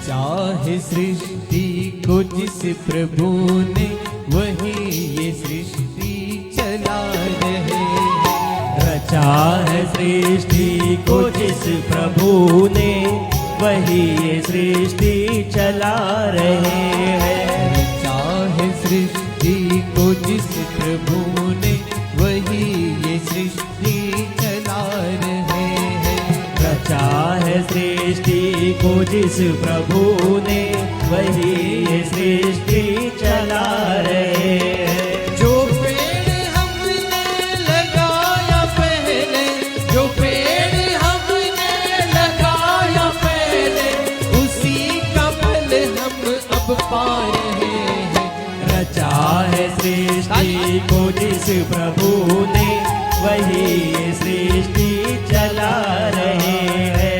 चाहे सृष्टि को जिस प्रभु ने, वही ये सृष्टि चला रहे हैं। रचा है सृष्टि को जिस प्रभु ने, वही ये सृष्टि चला रहे हैं। चाहे सृष्टि को जिस प्रभु ने, वही ये सृष्टि चला रहे हैं। रचा है सृष्टि को जिस प्रभु ने, वही ये सृष्टि चला रहे हैं। जो पेड़ हमने लगाया पहले, जो पेड़ हमने लगाया पहले, उसी का फल हम अब पा रहे हैं। रचा है सृष्टि को जिस प्रभु ने, वही ये सृष्टि चला रहे हैं।